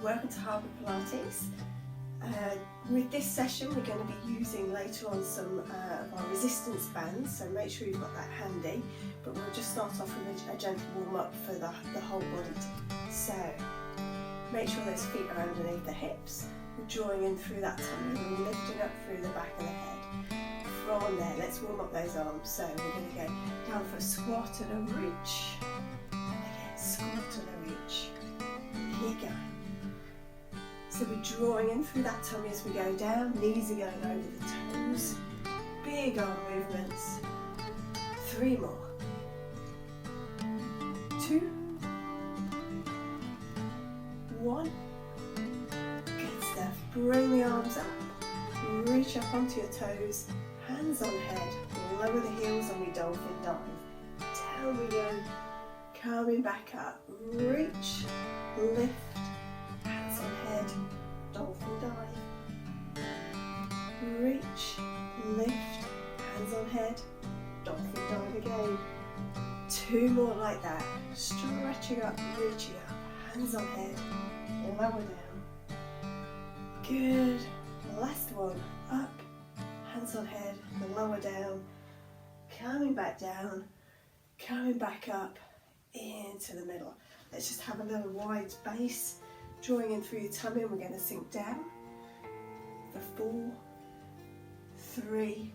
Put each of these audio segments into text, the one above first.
welcome to HarboroughPilates. With this session we're going to be using later on some of our resistance bands, so make sure you've got that handy, but we'll just start off with a gentle warm up for the whole body. So make sure those feet are underneath the hips, we're drawing in through that tummy and we're lifting up through the back of the head. From there, let's warm up those arms, so we're going to go down for a squat and a reach, and again squat and a reach. Keep going. So we're drawing in through that tummy as we go down, knees are going over the toes, big arm movements. 3 more. 2, 1. Good stuff. Bring the arms up, reach up onto your toes, hands on head, lower the heels on your dolphin dive. Down we go, coming back up, reach, lift, hands on head, dolphin dive. Reach, lift, hands on head, dolphin dive again. 2 more like that, stretching up, reaching up, hands on head, lower down. Good, last one, up, hands on head, lower down, coming back down, coming back up, into the middle. Let's just have a little wide base, drawing in through your tummy, and we're going to sink down for 4, 3,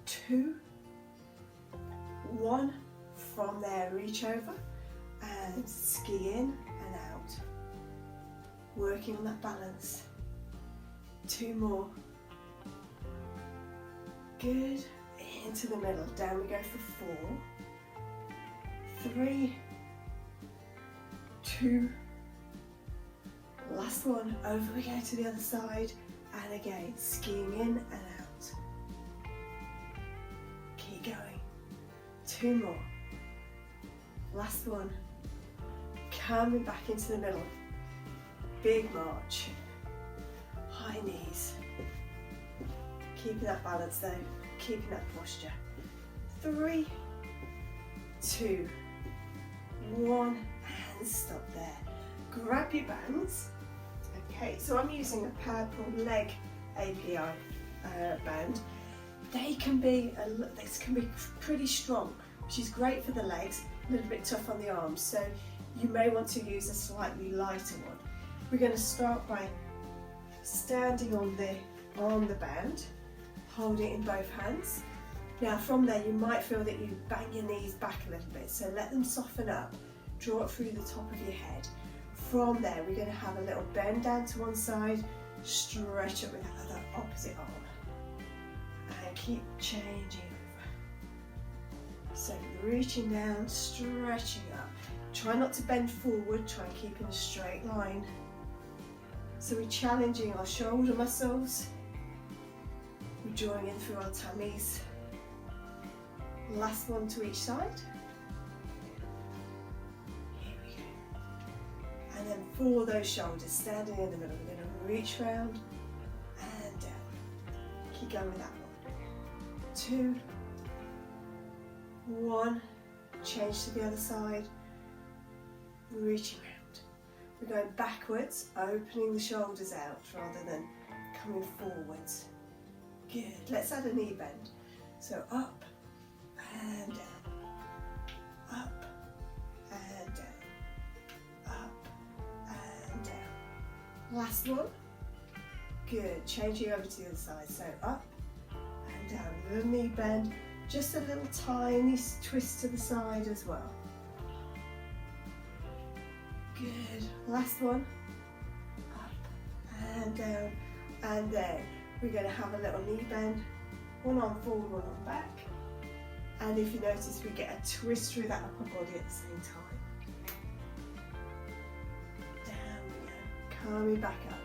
2, 1. From there, reach over and ski in and out, working on that balance. 2 more. Good, into the middle, down we go for 4, 3, 2, last one, over we go to the other side, and again, skiing in and out. Keep going. 2 more. Last one. Coming back into the middle. Big march. High knees. Keeping that balance though, keeping that posture. 3, 2, 1, and stop there. Grab your bands. Okay, so I'm using a APPI Leg APPI band. This can be pretty strong, which is great for the legs, a little bit tough on the arms, so you may want to use a slightly lighter one. We're going to start by standing on the band, holding it in both hands. Now from there you might feel that you bang your knees back a little bit, so let them soften up, draw it through the top of your head. From there we're going to have a little bend down to one side, stretch it with that other opposite arm, and keep changing over. So reaching down, stretching up. Try not to bend forward, try and keep in a straight line. So we're challenging our shoulder muscles, we're drawing in through our tummies. Last one to each side. Here we go. And then for those shoulders, standing in the middle, we're going to reach round and down. Keep going with that one. 2, 1. Change to the other side. Reaching round. We're going backwards, opening the shoulders out rather than coming forwards. Good. Let's add a knee bend. So up and down, up and down, up and down. Last one. Good. Changing over to the other side. So up and down. Little knee bend. Just a little tiny twist to the side as well. Good. Last one. Up and down. And then we're going to have a little knee bend. One arm forward, one arm back. And if you notice, we get a twist through that upper body at the same time. Down we go. Coming back up.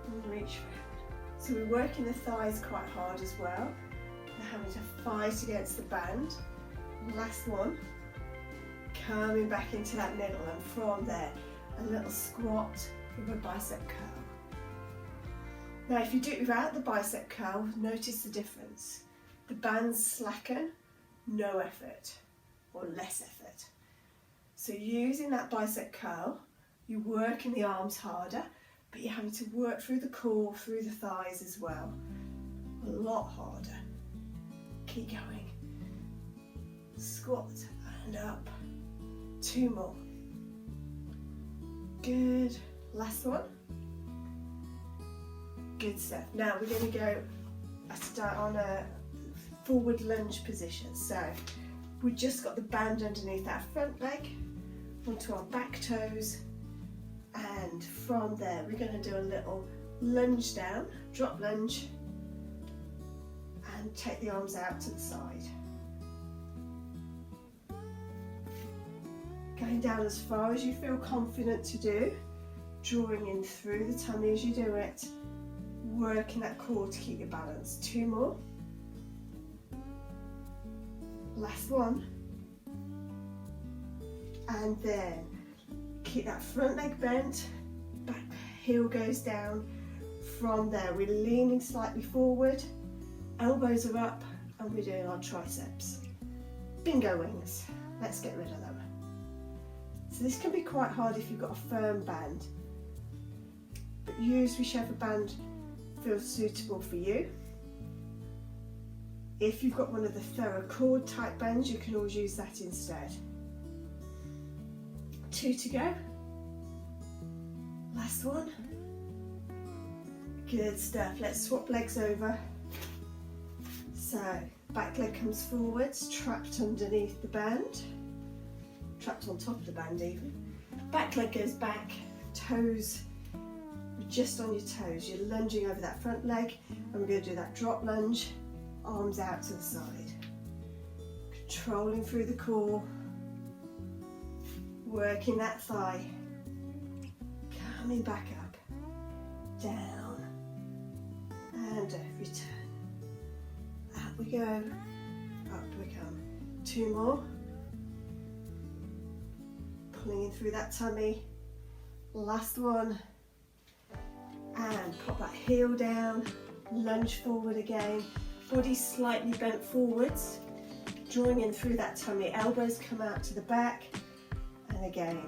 And reach round. So we're working the thighs quite hard as well. We're having to fight against the band. Last one. Coming back into that middle, and from there, a little squat with a bicep curl. Now if you do it without the bicep curl, notice the difference. The bands slacken, no effort or less effort. So using that bicep curl, You're working the arms harder, but you're having to work through the core, through the thighs as well. A lot harder. Keep going. Squat and up. 2 more. Good. Last one. Good stuff. Now we're going to go start on a forward lunge position. So we've just got the band underneath our front leg onto our back toes, and from there we're going to do a little lunge down, drop lunge, and take the arms out to the side. Going down as far as you feel confident to do, drawing in through the tummy as you do it, working that core to keep your balance. 2 more. Last one. And then keep that front leg bent, back heel goes down. From there we're leaning slightly forward, elbows are up, and we're doing our triceps. Bingo wings. Let's get rid of them. So this can be quite hard if you've got a firm band, but use whichever band feels suitable for you. If you've got one of the Theracord type bands, you can always use that instead. 2 to go. Last one. Good stuff. Let's swap legs over. So back leg comes forwards, trapped underneath the band, trapped on top of the band even. Back leg goes back, toes just on your toes. You're lunging over that front leg, and we're going to do that drop lunge, arms out to the side. Controlling through the core, working that thigh, coming back up, down, and return. Up we go, up we come. 2 more. Pulling in through that tummy. Last one. And pop that heel down, lunge forward again. Body slightly bent forwards, drawing in through that tummy. Elbows come out to the back. And again,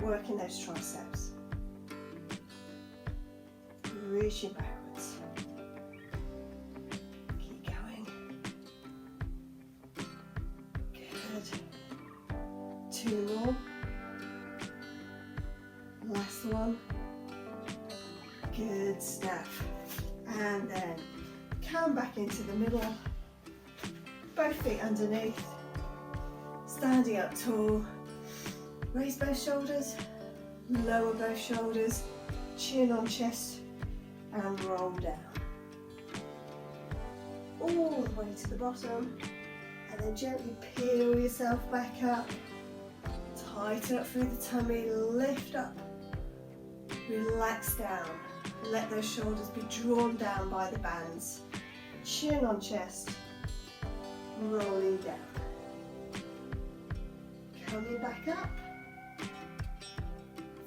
working those triceps. Reaching backwards. Keep going. Good. 2 more. Last one. Good stuff. And then come back into the middle. Both feet underneath. Standing up tall. Raise both shoulders. Lower both shoulders. Chin on chest. And roll down. All the way to the bottom. And then gently peel yourself back up. Tighten up through the tummy. Lift up. Relax down. Let those shoulders be drawn down by the bands. Chin on chest. Rolling down. Coming back up.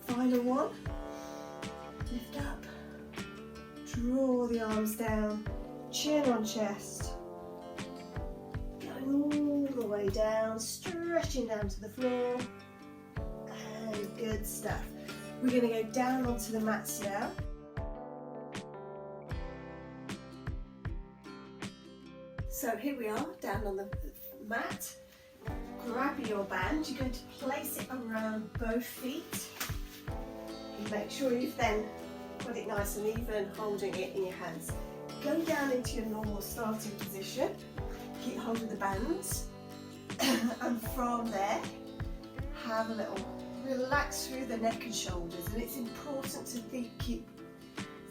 Final one. Lift up. Draw the arms down. Chin on chest. Going all the way down. Stretching down to the floor. And good stuff. We're going to go down onto the mats now. So here we are, down on the mat. Grab your band. You're going to place it around both feet. You make sure you've then got it nice and even, holding it in your hands. Go down into your normal starting position. Keep hold of the bands. And from there, have a little relax through the neck and shoulders. And it's important to keep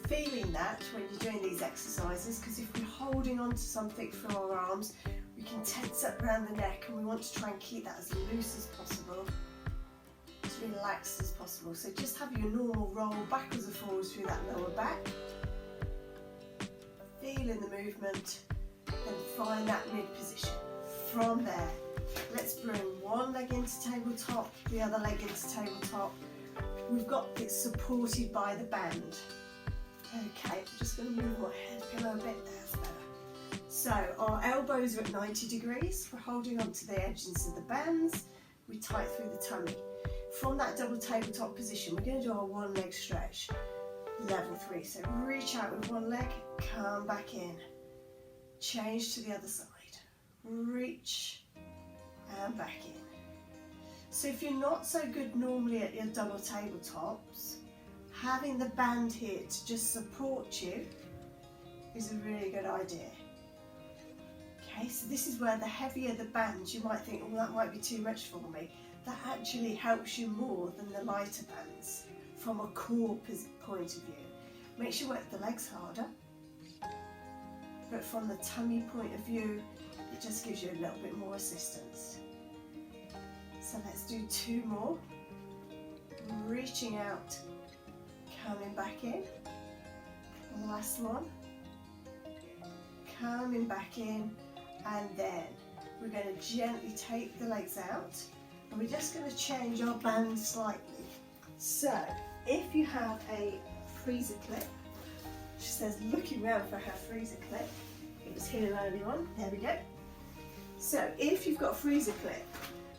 feeling that when you're doing these exercises, because if we're holding on to something through our arms, we can tense up around the neck, and we want to try and keep that as loose as possible, as relaxed as possible. So just have your normal roll backwards and forwards through that lower back, feeling the movement, and find that mid position. From there, let's bring one leg into tabletop, the other leg into tabletop. We've got it supported by the band. Okay, I'm just going to move my head pillow a bit, that's better. So our elbows are at 90 degrees, we're holding on to the edges of the bands, we tight through the tummy. from that double tabletop position, we're going to do our one leg stretch, level 3. So reach out with one leg, come back in, change to the other side, reach and back in. So if you're not so good normally at your double tabletops, having the band here to just support you is a really good idea. Okay, so this is where the heavier the band, you might think, oh, that might be too much for me. That actually helps you more than the lighter bands from a core point of view. Makes you work the legs harder, but from the tummy point of view, it just gives you a little bit more assistance. So let's do 2 more. Reaching out, coming back in. Last one. Coming back in, and then we're going to gently take the legs out, and we're just going to change our band slightly. So if you have a freezer clip, she says looking around for her freezer clip, it was here earlier on, there we go. So if you've got a freezer clip,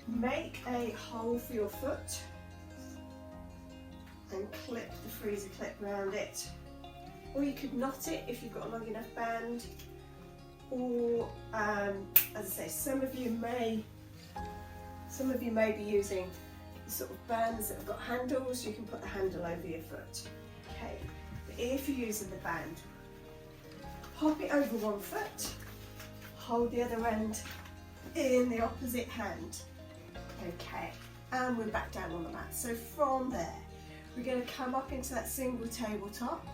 make a hole for your foot and clip the freezer clip around it. Or you could knot it if you've got a long enough band. Or, as I say, some of you may be using sort of bands that have got handles. You can put the handle over your foot. Okay, but if you're using the band, pop it over one foot, hold the other end in the opposite hand. Okay, and we're back down on the mat. So from there, we're going to come up into that single tabletop.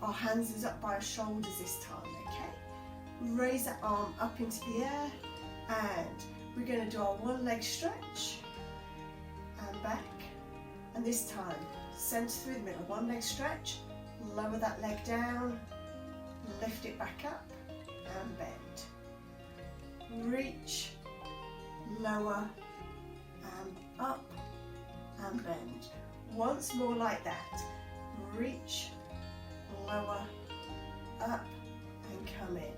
Our hands is up by our shoulders this time, okay? Raise that arm up into the air, and we're going to do our one leg stretch, and back. And this time, centre through the middle, one leg stretch, lower that leg down, lift it back up, and bend. Reach, lower, and up, and bend. Once more like that. Reach, lower, up, and come in.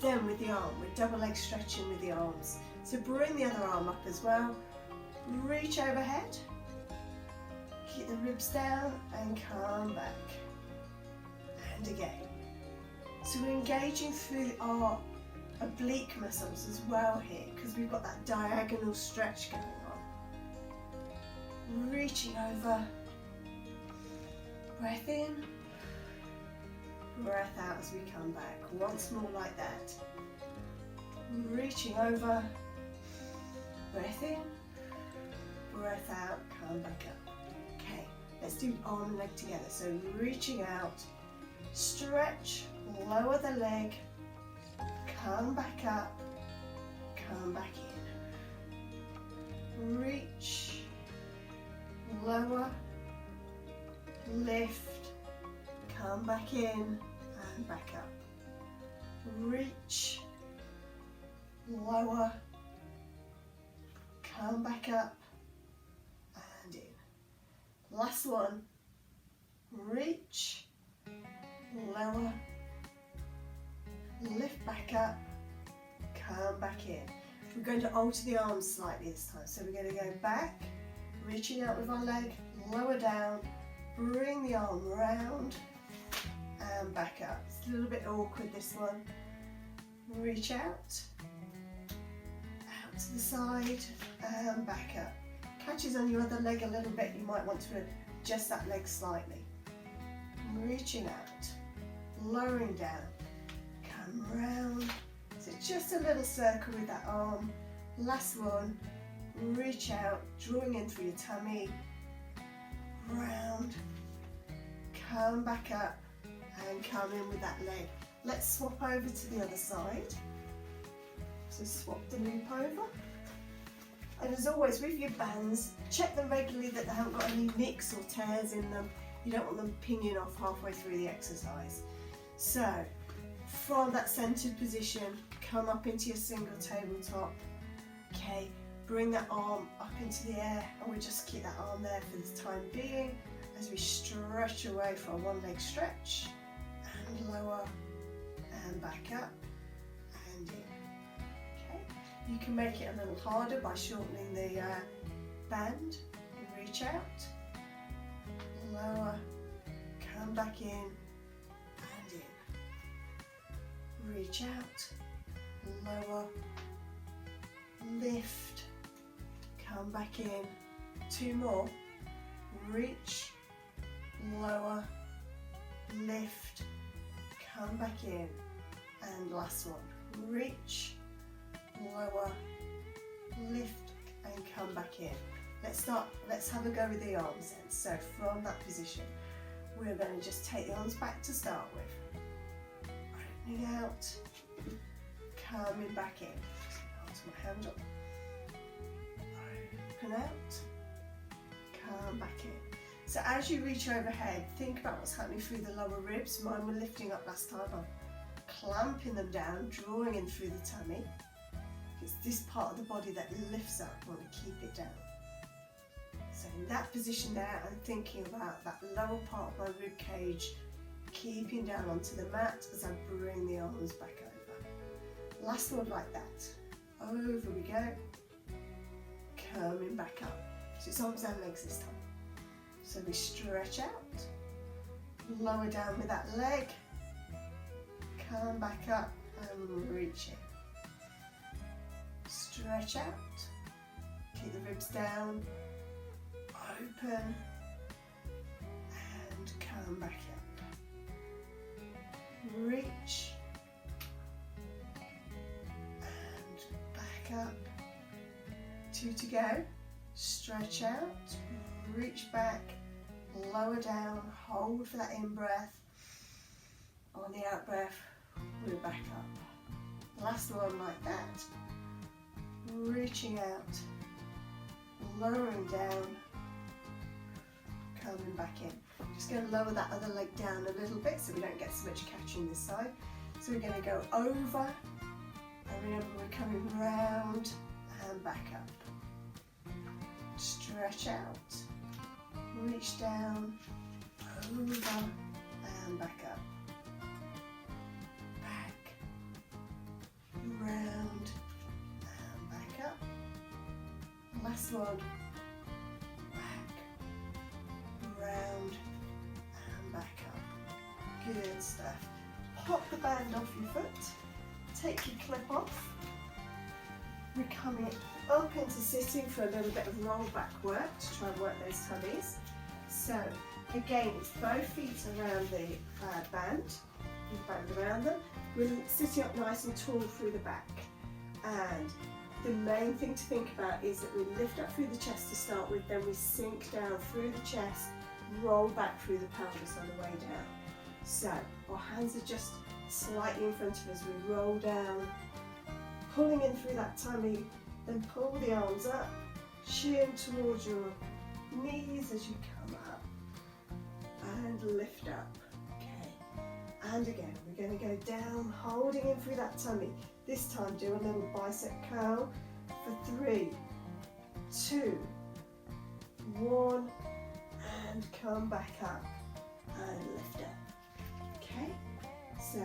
Then with the arm, we're double leg stretching with the arms. So bring the other arm up as well. Reach overhead. Keep the ribs down and come back. And again. So we're engaging through our oblique muscles as well here, because we've got that diagonal stretch going on. Reaching over. Breath in. Breath out as we come back. Once more like that. Reaching over. Breath in. Breath out. Come back up. Okay, let's do arm and leg together. So reaching out. Stretch. Lower the leg. Come back up. Come back in. Reach. Lower. Lift. Come back in and back up. Reach, lower, come back up and in. Last one. Reach, lower, lift back up, come back in. We're going to alter the arms slightly this time. So we're going to go back, reaching out with our leg, lower down, bring the arm round, and back up. It's a little bit awkward, this one. Reach out to the side, and back up. Catches on your other leg a little bit, you might want to adjust that leg slightly. Reaching out, lowering down, come round. So just a little circle with that arm. Last one, reach out, drawing in through your tummy, round, come back up, and come in with that leg. Let's swap over to the other side. So swap the loop over. And as always with your bands, check them regularly that they haven't got any nicks or tears in them. You don't want them pinging off halfway through the exercise. So from that centered position, come up into your single tabletop. Okay, bring that arm up into the air, and we'll just keep that arm there for the time being as we stretch away for a one leg stretch, and lower and back up and in. Okay, you can make it a little harder by shortening the band. reach out, lower, come back in and in. Reach out, lower, lift, come back in. 2 more. Reach, lower, lift, come back in. And last one. Reach, lower, lift, and come back in. Let's have a go with the arms then. So from that position, we're going to just take the arms back to start with. Opening out, coming back in. Onto my hand up. Open out, come back in. So as you reach overhead, think about what's happening through the lower ribs. Mine were lifting up last time. I'm clamping them down, drawing in through the tummy. It's this part of the body that lifts up when we keep it down. So in that position there, I'm thinking about that lower part of my rib cage keeping down onto the mat as I bring the arms back over. Last one like that. Over we go. Coming back up. So it's arms and legs this time. So we stretch out, lower down with that leg, come back up and reach in. Stretch out, keep the ribs down, open, and come back up. Reach, and back up. 2 to go. Stretch out, reach back, lower down, hold for that in-breath. On the out-breath, we're back up. Last one like that. Reaching out, lowering down, coming back in. Just going to lower that other leg down a little bit so we don't get so much catching this side. So we're going to go over, and remember we're coming round and back up. Stretch out, reach down, over and back up. Back, round and back up. Last one. Back, round and back up. Good stuff. Pop the band off your foot. Take your clip off. We're coming up into sitting for a little bit of roll back work to try and work those tummies. So again, it's both feet around the band around them. We're sitting up nice and tall through the back. And the main thing to think about is that we lift up through the chest to start with, then we sink down through the chest, roll back through the pelvis on the way down. So our hands are just slightly in front of us. We roll down, pulling in through that tummy, then pull the arms up, chin towards your knees as you come up, and lift up. Okay, and again, we're going to go down, holding in through that tummy. This time, do a little bicep curl for 3, 2, 1, and come back up and lift up. Okay, so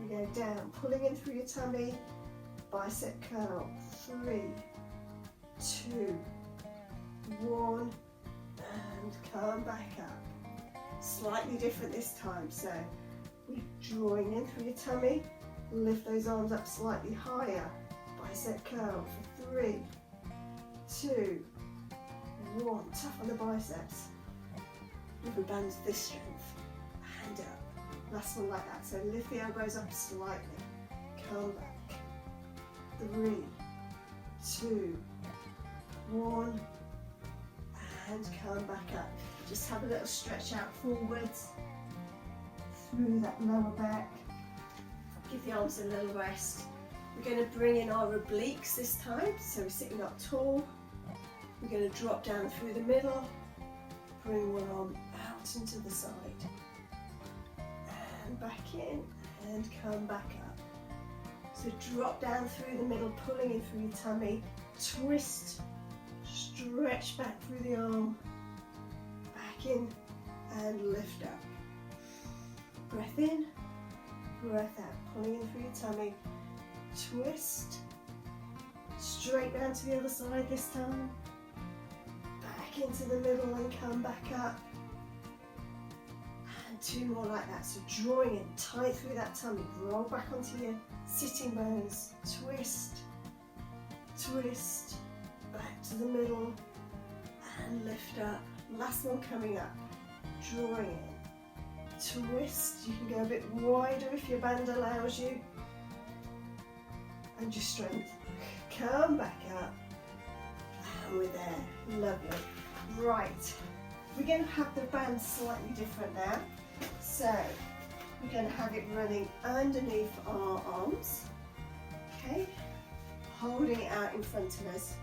we go down, pulling in through your tummy, bicep curl, 3, 2, 1, and come back up. Slightly different this time, so we're drawing in through your tummy, lift those arms up slightly higher, bicep curl for 3, 2, 1, tough on the biceps, rubber bands this strength, hand up, last one like that, so lift the elbows up slightly, come back. 3, 2, 1, and come back up. Just have a little stretch out forwards through that lower back. Give the arms a little rest. We're going to bring in our obliques this time. So we're sitting up tall. We're going to drop down through the middle. Bring one arm out into the side. And back in and come back up. So drop down through the middle, pulling in through your tummy, twist, stretch back through the arm, back in and lift up. Breath in, breath out, pulling in through your tummy, twist, straight down to the other side this time, back into the middle and come back up. And 2 more like that. So drawing in tight through that tummy. Roll back onto your sitting bones. Twist, twist, back to the middle and lift up. Last one coming up. Drawing in. Twist. You can go a bit wider if your band allows you. And your strength. Come back up. And we're there. Lovely. Right. We're going to have the band slightly different now. So we're going to have it running underneath our arms. Okay. Holding it out in front of us.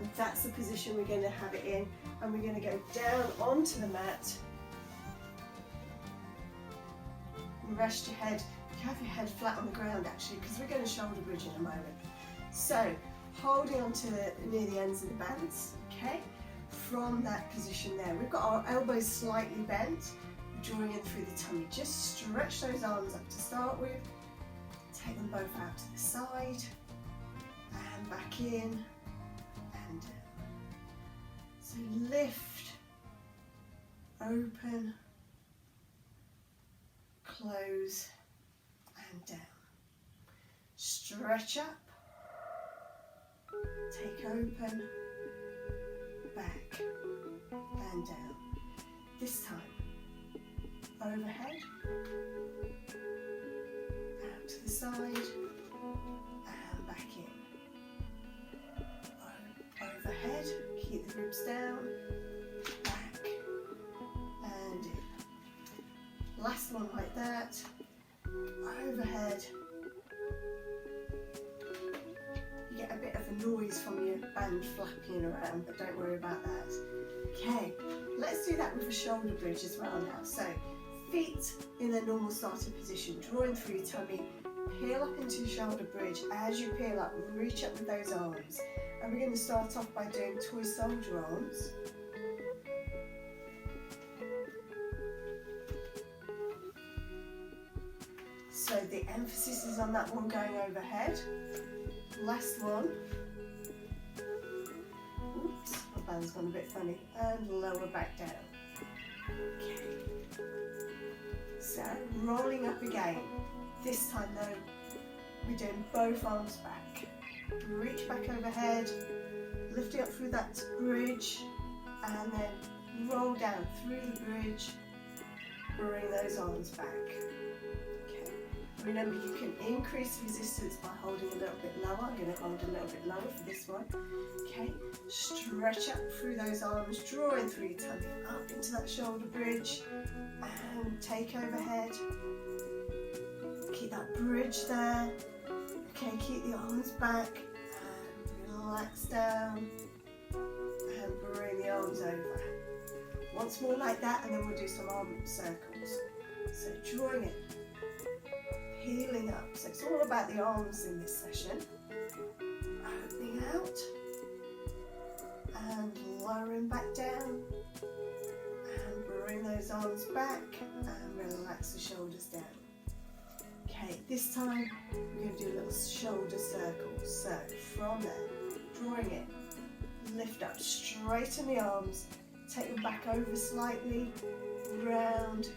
And that's the position we're going to have it in. And we're going to go down onto the mat. And rest your head. You have your head flat on the ground actually, because we're going to shoulder bridge in a moment. So holding on to near the ends of the bands, okay? From that position there, we've got our elbows slightly bent, drawing in through the tummy. Just stretch those arms up to start with. Take them both out to the side and back in and down. So lift, open, close and down. Stretch up, take open, back and down. This time, overhead, out to the side and back in. Overhead, keep the ribs down, back and in. Last one like that, overhead. You get a bit of a noise from your band flapping around, but don't worry about that. Okay, let's do that with a shoulder bridge as well now. So, feet in a normal starting position, drawing through your tummy, peel up into your shoulder bridge. As you peel up, reach up with those arms. And we're going to start off by doing toy soldier arms. So the emphasis is on that one going overhead. Last one. Oops, my band's gone a bit funny. And lower back down. Okay. So rolling up again. This time though, we're doing both arms back. Reach back overhead, lifting up through that bridge, and then roll down through the bridge. Bring those arms back. Okay. Remember, you can increase resistance by holding a little bit lower. I'm going to hold a little bit lower for this one. Okay. Stretch up through those arms, drawing through your tummy up into that shoulder bridge, and take overhead. Keep that bridge there. Okay, keep the arms back and relax down and bring the arms over. Once more like that, and then we'll do some arm circles. So drawing it, peeling up. So it's all about the arms in this session. Opening out and lowering back down and bring those arms back and relax the shoulders down. Okay, this time we're going to do little shoulder circles. So from there, drawing it, lift up, straighten the arms, take them back over slightly, round,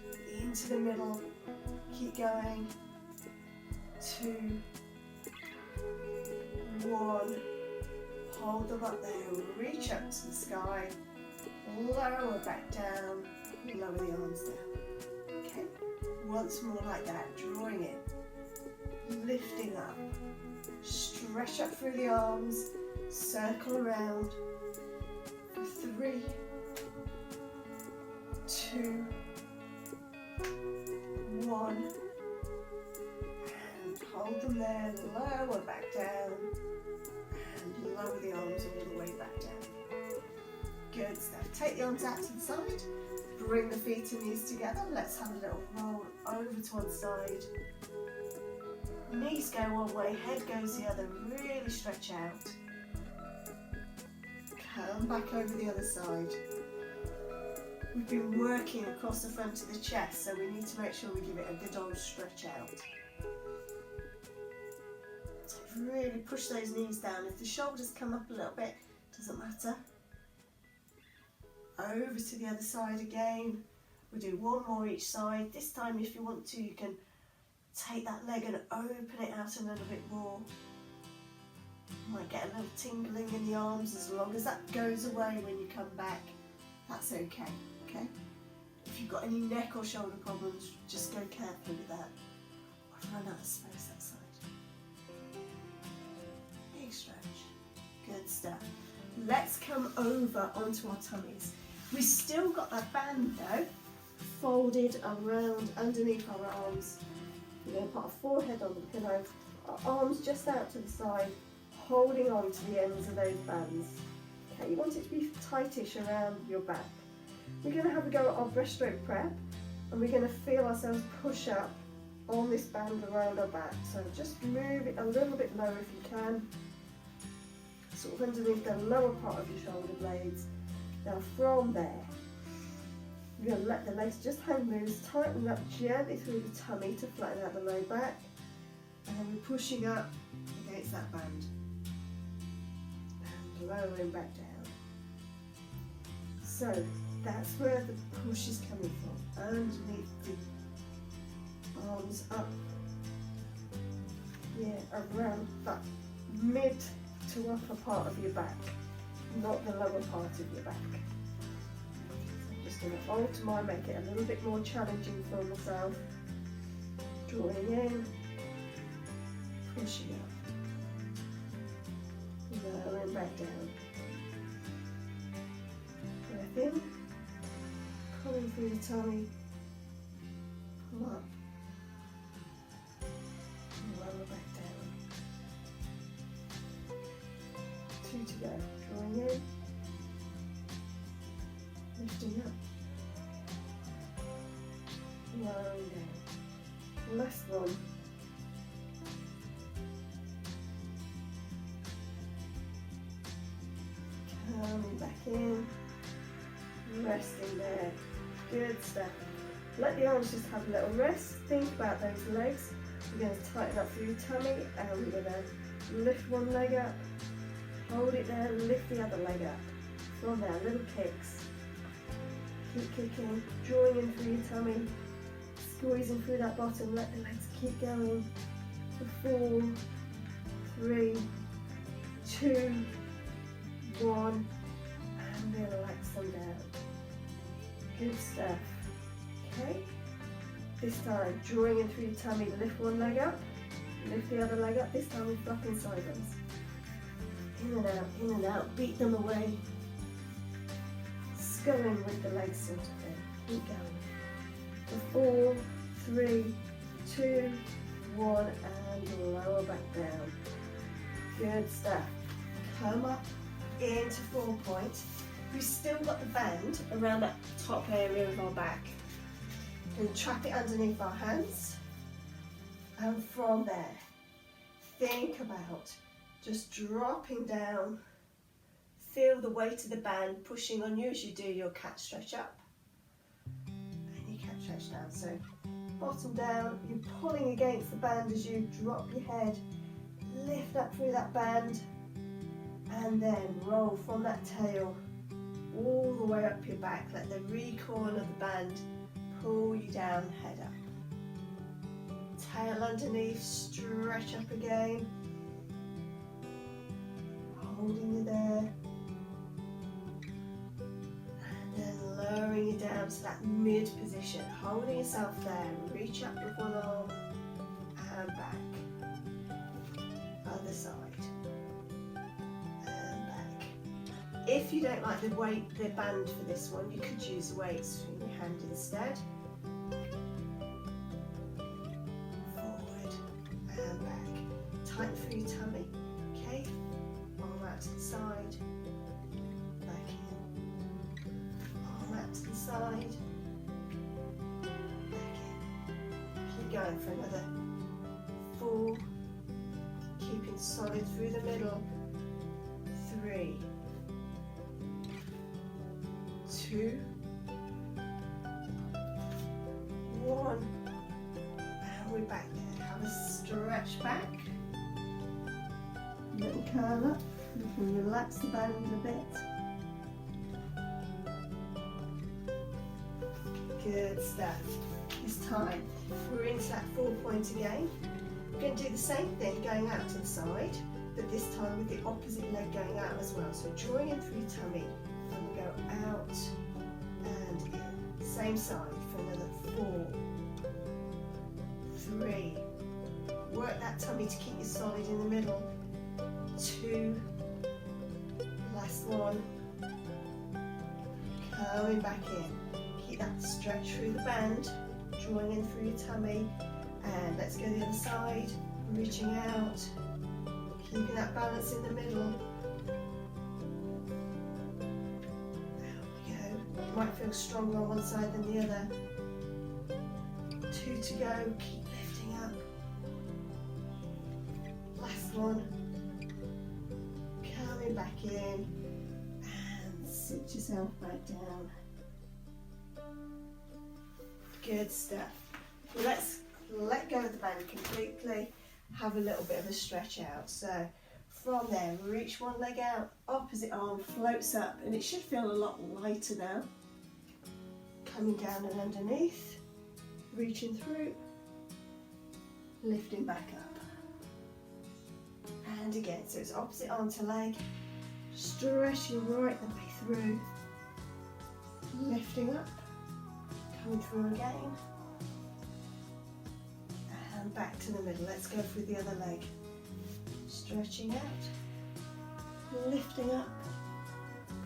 into the middle, keep going, 2, 1, hold them up there, reach up to the sky, lower back down, lower the arms down. Okay, once more like that, drawing it, lifting up, stretch up through the arms, circle around, for 3, 2, 1, and hold them there, lower back down, and lower the arms all the way back down. Good stuff. Take the arms out to the side, bring the feet and knees together. Let's have a little roll over to one side. Knees go one way, head goes the other, really stretch out. Come back over the other side. We've been working across the front of the chest, so we need to make sure we give it a good old stretch out. So really push those knees down. If the shoulders come up a little bit, doesn't matter. over to the other side again. We'll do one more each side. This time, if you want to, you can take that leg and open it out a little bit more. You might get a little tingling in the arms. As long as that goes away when you come back, that's okay, okay? If you've got any neck or shoulder problems, just go carefully with that. I've run out of space that side. Big stretch. Good stuff. Let's come over onto our tummies. We've still got that band though, folded around underneath our arms. We're going to put our forehead on the pillow, our arms just out to the side, holding on to the ends of those bands. Okay, you want it to be tightish around your back. We're going to have a go at our breaststroke prep, and we're going to feel ourselves push up on this band around our back. So just move it a little bit lower if you can, sort of underneath the lower part of your shoulder blades. Now from there, you're going to let the legs just hang loose, tighten up gently through the tummy to flatten out the low back, and then we're pushing up against that band and lowering back down. So that's where the push is coming from, underneath the arms up, around that mid to upper part of your back, not the lower part of your back. So I'm just going to alter mine, make it a little bit more challenging for myself. Drawing in, pushing up, lowering back down. Breath in, pulling through the tummy, pull up, lower back down. 2 to go. Drawing in, lifting up, lowering down. Last one. Coming back in, resting there. Good stuff. Let the arms just have a little rest. Think about those legs. We're going to tighten up through your tummy, and we're going to lift one leg up, hold it there, lift the other leg up. From there, little kicks. Keep kicking, drawing in through your tummy, squeezing through that bottom, let the legs keep going. For 4, 3, 2, 1, and relax them down. Good stuff. Okay, this time drawing in through your tummy, lift one leg up, lift the other leg up. This time we're flapping sideways. In and out, beat them away. Going with the legs sort of thing. Keep going. For 4, 3, 2, 1, and lower back down. Good stuff. Come up into 4 point. We've still got the band around that top area of our back. And trap it underneath our hands. And from there, think about just dropping down. Feel the weight of the band pushing on you as you do your cat stretch up and your cat stretch down. So bottom down, you're pulling against the band as you drop your head, lift up through that band, and then roll from that tail all the way up your back. Let the recoil of the band pull you down, head up. Tail underneath, stretch up again, holding you there. Lowering you down to that mid position, holding yourself there, reach up with one arm and back, other side and back. If you don't like the band for this one, you could use weights in your hand instead. Forward and back, tighten through your tummy, okay, arm out to the side. To the side, back in. Keep going for another 4, keeping solid through the middle. 3, 2, 1, and we're back there. Have a stretch back, little curl up. You can relax the band a bit. Good stuff. This time we're into that 4-point again. We're going to do the same thing going out to the side, but this time with the opposite leg going out as well. So drawing in through your tummy, and we go out and in. Same side for another 4, 3. Work that tummy to keep you solid in the middle. 2. Last one. Coming back in. Keep that stretch through the band, drawing in through your tummy. And let's go the other side, reaching out, keeping that balance in the middle. There we go. You might feel stronger on one side than the other. 2 to go, keep lifting up. Last one. Coming back in and sit yourself back down. Good stuff. Let's let go of the band completely, have a little bit of a stretch out. So from there, we reach one leg out, opposite arm floats up, and it should feel a lot lighter now. Coming down and underneath, reaching through, lifting back up. And again, so it's opposite arm to leg, stretching right the way through, lifting up, coming through again. And back to the middle. Let's go through the other leg. Stretching out, lifting up,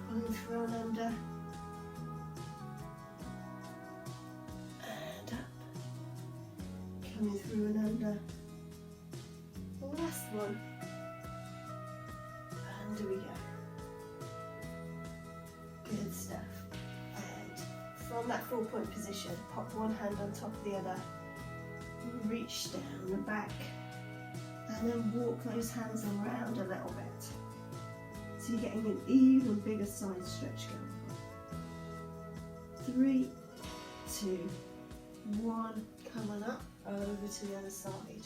pulling through and under, and up, coming through and under. Last one. Under we go. Good stuff. And from that 4-point position, pop one hand on top of the other. Reach down the back and then walk those hands around a little bit. So you're getting an even bigger side stretch going on. 3, 2, 1. Come on up, over to the other side.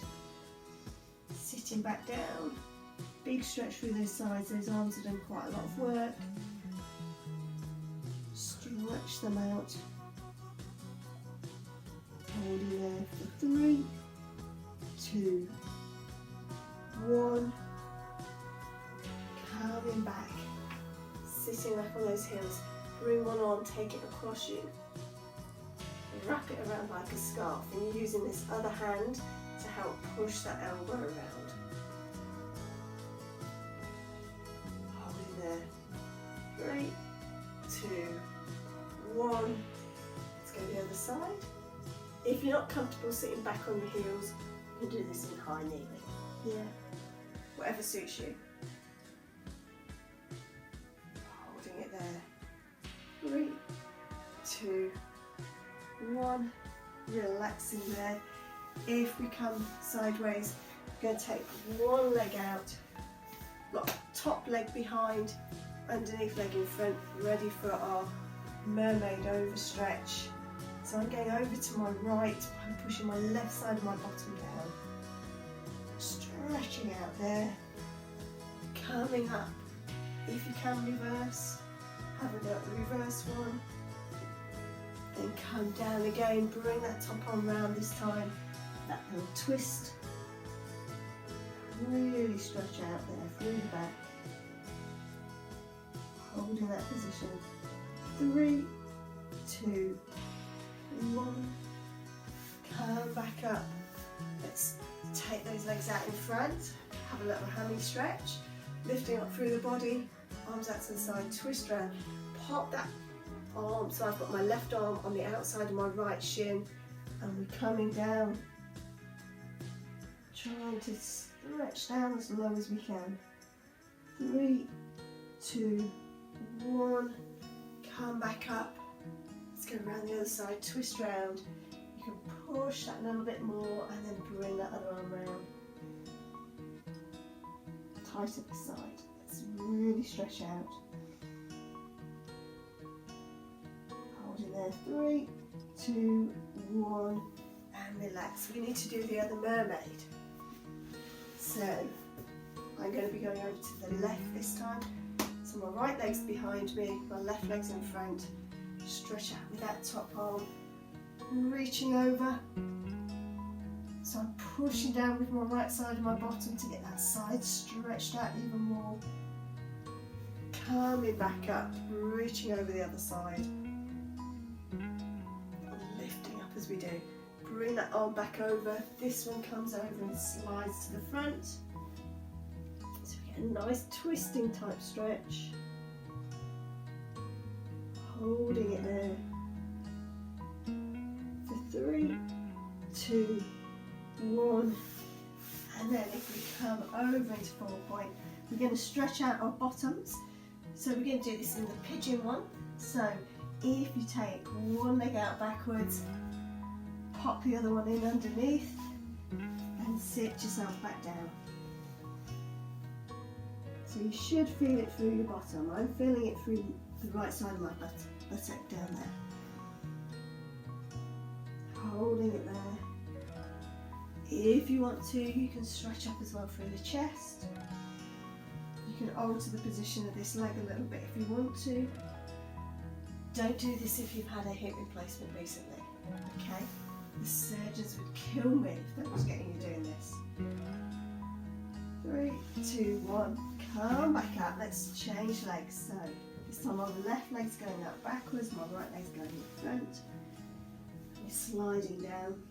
Sitting back down. Big stretch through those sides. Those arms have done quite a lot of work. Stretch them out. Holding there for 3, 2, 1. Coming back. Sitting back on those heels. Bring one arm, take it across you. Wrap it around like a scarf, and you're using this other hand to help push that elbow around. Holding there. 3, 2, 1. Let's go the other side. If you're not comfortable sitting back on your heels, you can do this in high kneeling. Yeah. Whatever suits you. Holding it there. 3, 2, 1. Relaxing there. If we come sideways, we're going to take one leg out. Got top leg behind, underneath leg in front, ready for our mermaid overstretch. So I'm going over to my right, I'm pushing my left side of my bottom down. Stretching out there. Coming up. If you can reverse, have a go at the reverse one. Then come down again, bring that top arm round this time. That little twist. Really stretch out there through the back. Holding that position. 3, 2, 1. Come back up. Let's take those legs out in front. Have a little hammy stretch. Lifting up through the body. Arms out to the side. Twist round. Pop that arm. So I've got my left arm on the outside of my right shin. And we're coming down. Trying to stretch down as low as we can. 3, 2, 1. Come back up. Let's go around the other side, twist round. You can push that a little bit more and then bring that other arm round. Tight at the side. Let's really stretch out. Holding there. 3, 2, 1. And relax. We need to do the other mermaid. So I'm going to be going over to the left this time. So my right leg's behind me, my left leg's in front. Stretch out with that top arm, reaching over. So I'm pushing down with my right side of my bottom to get that side stretched out even more. Coming back up, reaching over the other side. Lifting up as we do. Bring that arm back over. This one comes over and slides to the front. So we get a nice twisting type stretch. Holding it there. For 3, 2, 1. And then if we come over into 4 point, we're going to stretch out our bottoms. So we're going to do this in the pigeon one. So if you take one leg out backwards, pop the other one in underneath and sit yourself back down. So you should feel it through your bottom. I'm feeling it through the right side of my buttock down there. Holding it there. If you want to, you can stretch up as well through the chest. You can alter the position of this leg a little bit if you want to. Don't do this if you've had a hip replacement recently, okay? The surgeons would kill me if that was getting you doing this. 3, 2, 1, come back up. Let's change legs. So this time my left leg's going out backwards, my right leg's going in front. We're sliding down.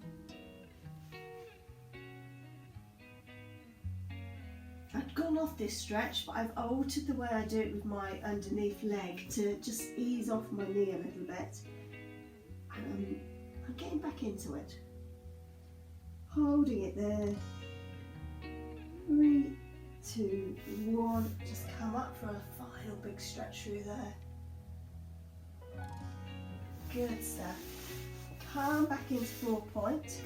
I've gone off this stretch, but I've altered the way I do it with my underneath leg to just ease off my knee a little bit. And I'm getting back into it. Holding it there. 3, 2, 1. Just come up for a final big stretch through there. Good stuff. Come back into 4 point.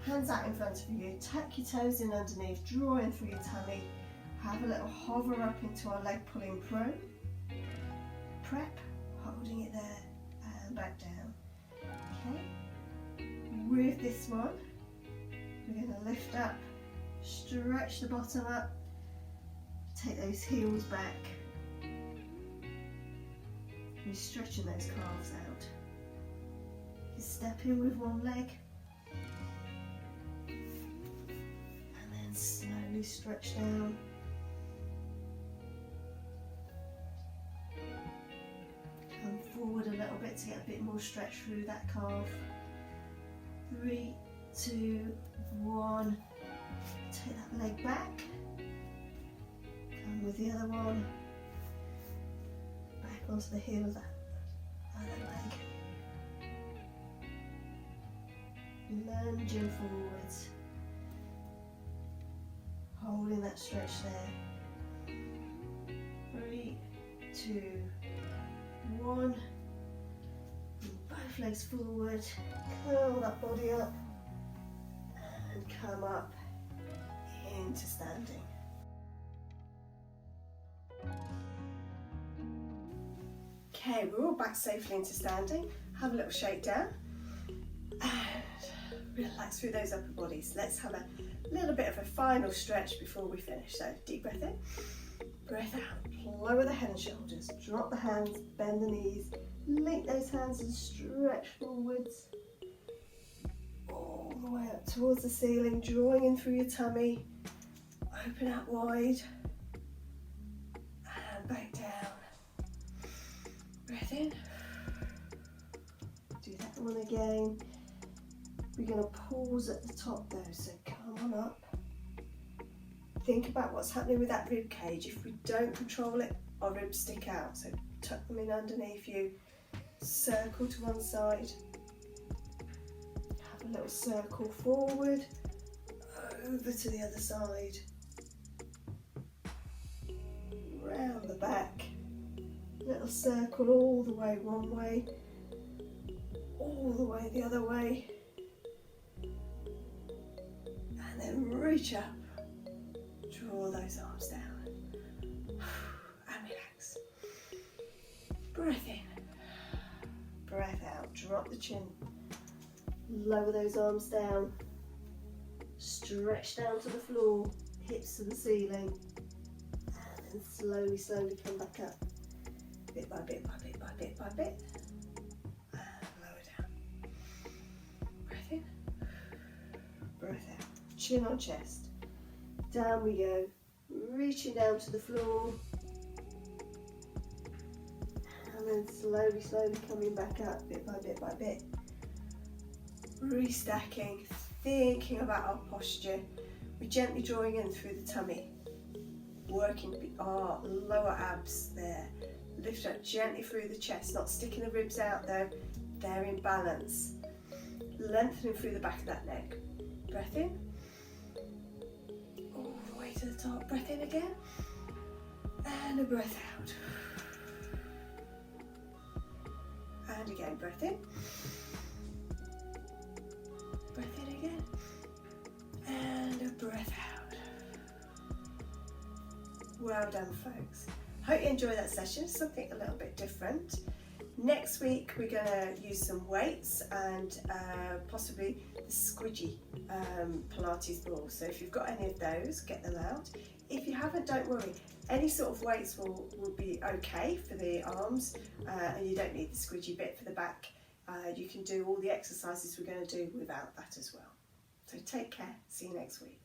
Hands out in front of you, tuck your toes in underneath, draw in through your tummy, have a little hover up into our leg pulling prone. Prep, holding it there and back down. Okay, with this one, we're going to lift up, stretch the bottom up, take those heels back. You're stretching those calves out. You step in with one leg, slowly stretch down. Come forward a little bit to get a bit more stretch through that calf. 3, 2, 1. Take that leg back. Come with the other one. Back onto the heel of that other leg. Lunging forwards. Holding that stretch there. 3, 2, 1. And both legs forward. Curl that body up and come up into standing. Okay, we're all back safely into standing. Have a little shake down and relax through those upper bodies. Let's have a little bit of a final stretch before we finish. So deep breath in, breath out, lower the head and shoulders, drop the hands, bend the knees, link those hands and stretch forwards all the way up towards the ceiling, drawing in through your tummy, open out wide and back down. Breath in, do that one again. We're going to pause at the top though, so come on up. Think about what's happening with that rib cage. If we don't control it, our ribs stick out, so tuck them in underneath you. Circle to one side. Have a little circle forward, over to the other side. Round the back. Little circle all the way one way, all the way the other way. And then reach up, draw those arms down, and relax. Breath in, breath out, drop the chin, lower those arms down, stretch down to the floor, hips to the ceiling, and then slowly, slowly come back up, bit by bit by bit by bit by bit, and lower down. breath out. Chin on chest. Down we go. Reaching down to the floor. And then slowly, slowly coming back up bit by bit by bit. Restacking, thinking about our posture. We're gently drawing in through the tummy. Working our lower abs there. Lift up gently through the chest, not sticking the ribs out though. They're in balance. Lengthening through the back of that neck. Breath in. All the way to the top. Breath in again. And a breath out. And again, breath in. Breath in again. And a breath out. Well done, folks. Hope you enjoyed that session, something a little bit different. Next week we're going to use some weights and possibly the squidgy Pilates balls. So if you've got any of those, get them out. If you haven't, don't worry. Any sort of weights will be okay for the arms, and you don't need the squidgy bit for the back. You can do all the exercises we're going to do without that as well. So take care. See you next week.